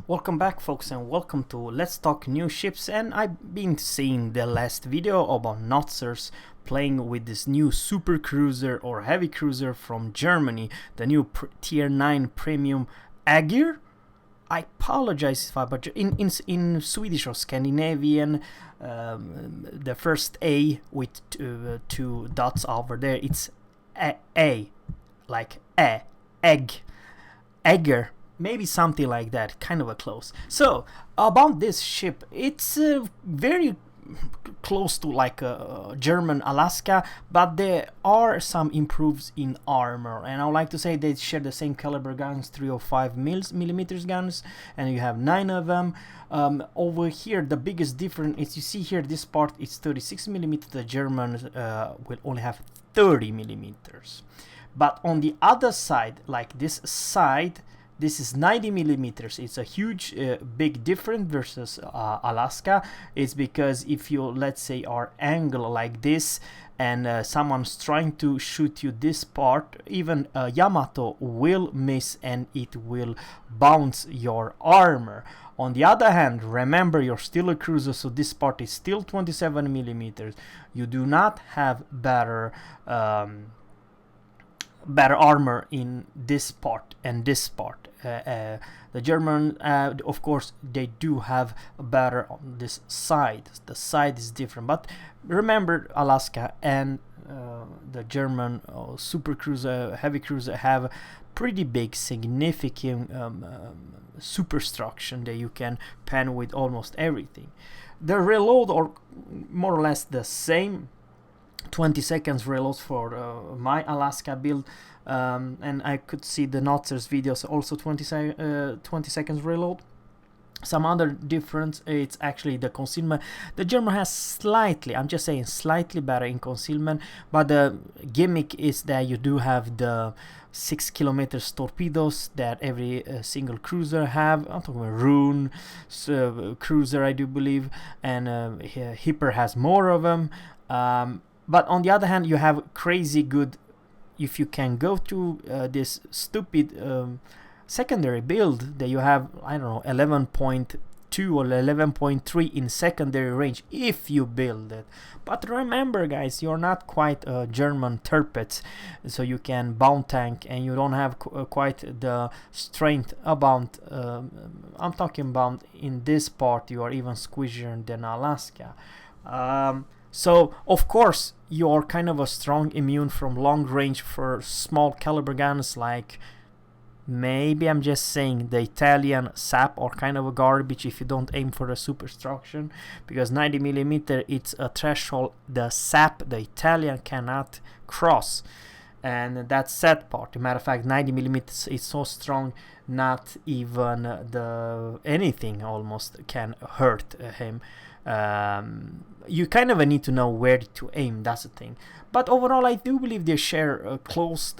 Welcome back, folks, and welcome to Let's Talk New Ships. And I've been seeing the last video about Nazers playing with this new super cruiser or heavy cruiser from Germany, the new tier 9 premium ÄGIR. I apologize if I butcher in Swedish or Scandinavian. The first A with two dots over there, it's a like egg, ÄGIR. Maybe something like that, kind of a close. So about this ship, it's very close to like a German Alaska, but there are some improves in armor, and I would like to say they share the same caliber guns, 305 millimeters guns, and you have 9 of them. Over here, the biggest difference is you see here this part is 36 millimeters. The Germans will only have 30 millimeters, but on the other side, like this side, this is 90 millimeters. It's a huge big difference versus Alaska. It's because if you, let's say, are angle like this and someone's trying to shoot you this part, even Yamato will miss and it will bounce your armor. On the other hand, remember, you're still a cruiser, so this part is still 27 millimeters. You do not have better armor in this part and this part. The German, of course, they do have better on this side. The side is different, but remember, Alaska and the German super cruiser, heavy cruiser have pretty big, significant superstructure that you can pen with almost everything. The reload are more or less the same. 20 seconds reload for my Alaska build, and I could see the Nazers videos also 20 seconds reload. Some other difference, it's actually the concealment. The German has slightly, I'm just saying slightly better in concealment, but the gimmick is that you do have the 6 kilometers torpedoes that every single cruiser have. I'm talking about Rune cruiser, I do believe, and Hipper has more of them. But on the other hand, you have crazy good, if you can go to this stupid secondary build that you have, I don't know, 11.2 or 11.3 in secondary range if you build it. But remember, guys, you're not quite a German Tirpitz, so you can bound tank and you don't have quite the strength about, I'm talking about in this part, you are even squishier than Alaska. So of course you're kind of a strong immune from long range for small caliber guns, like maybe, I'm just saying, the Italian SAP are kind of a garbage if you don't aim for the superstructure, because 90 millimeter it's a threshold the SAP, the Italian, cannot cross, and that's sad part. As a matter of fact, 90 millimeters is so strong, not even the anything almost can hurt him. You kind of need to know where to aim, that's the thing. But overall, I do believe they share close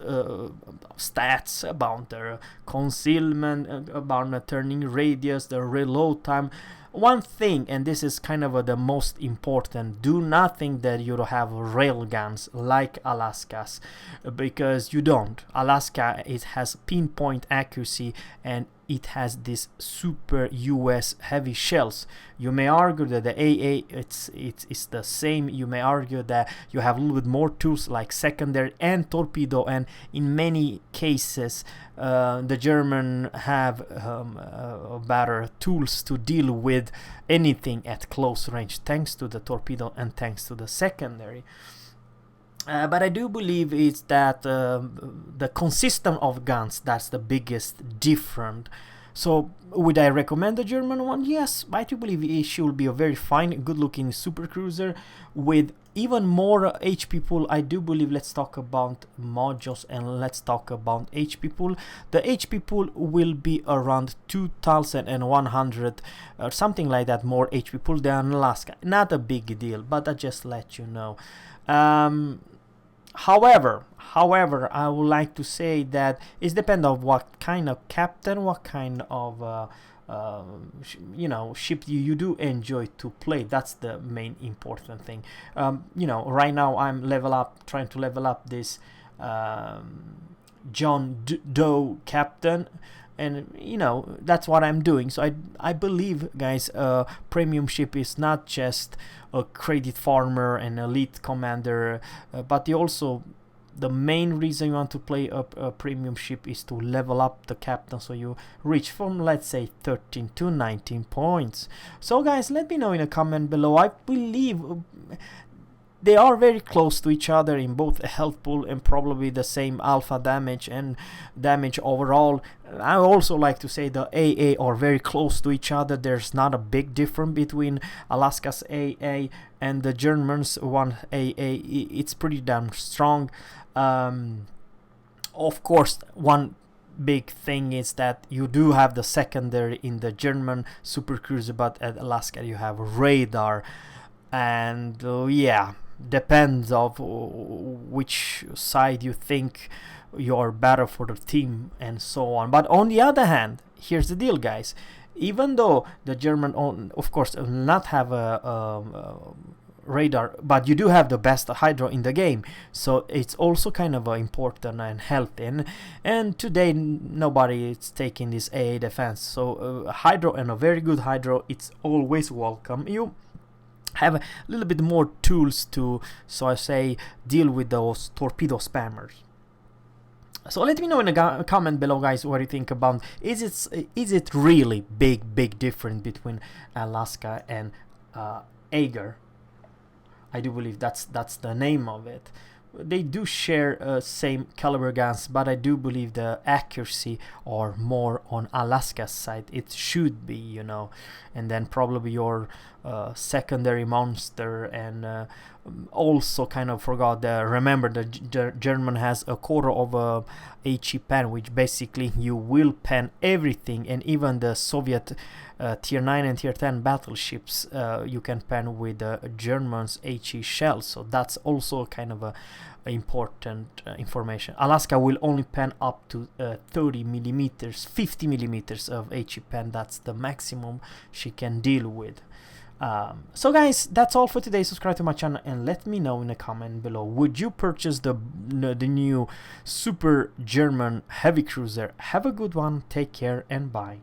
stats about their concealment, about the turning radius, the reload time. One thing, and this is kind of the most important, do not think that you have rail guns like Alaska's, because you don't. Alaska, it has pinpoint accuracy and it has this super US heavy shells. You may argue that the AA it's the same. You may argue that you have a little bit more tools like secondary and torpedo, and in many cases the German have better tools to deal with anything at close range, thanks to the torpedo and thanks to the secondary. But I do believe it's that the consistence of guns, that's the biggest difference. So would I recommend the German one? Yes, I do believe it should be a very fine, good-looking super cruiser with even more HP pool. I do believe, let's talk about modules and let's talk about HP pool. The HP pool will be around 2100 or something like that, more HP pool than Alaska. Not a big deal, but I just let you know. However, I would like to say that it depends on what kind of captain, what kind of ship you do enjoy to play. That's the main important thing. Right now I'm trying to level up this John Doe captain. and you know, that's what I'm doing. So I believe, guys, premium ship is not just a credit farmer and elite commander, but you also, the main reason you want to play a premium ship is to level up the captain, so you reach from, let's say, 13 to 19 points. So guys, let me know in a comment below. I believe they are very close to each other in both health pool and probably the same alpha damage and damage overall. I also like to say the AA are very close to each other. There's not a big difference between Alaska's AA and the Germans one AA. It's pretty damn strong. Of course, one big thing is that you do have the secondary in the German super cruiser, but at Alaska you have radar, and yeah, depends of which side you think you're better for the team and so on. But on the other hand, here's the deal, guys. Even though the German, of course, will not have a radar, but you do have the best hydro in the game, so it's also kind of important and healthy, and today nobody is taking this AA defense, so hydro, and a very good hydro, it's always welcome. You have a little bit more tools to, so I say, deal with those torpedo spammers. So let me know in a comment below, guys, what you think about, is it really big difference between Alaska and ÄGIR? I do believe that's the name of it. They do share same caliber guns, but I do believe the accuracy are more on Alaska's side. It should be, you know. And then probably your secondary monster, and also kind of forgot remember the German has a quarter of a HE pen, which basically you will pen everything, and even the Soviet tier 9 and tier 10 battleships you can pen with German's HE shells. So that's also kind of a important information. Alaska will only pen up to 30 millimeters, 50 millimeters of HE pen. That's the maximum she can deal with. So guys, that's all for today. Subscribe to my channel and let me know in a comment below, would you purchase the new super German heavy cruiser? Have a good one, take care, and bye.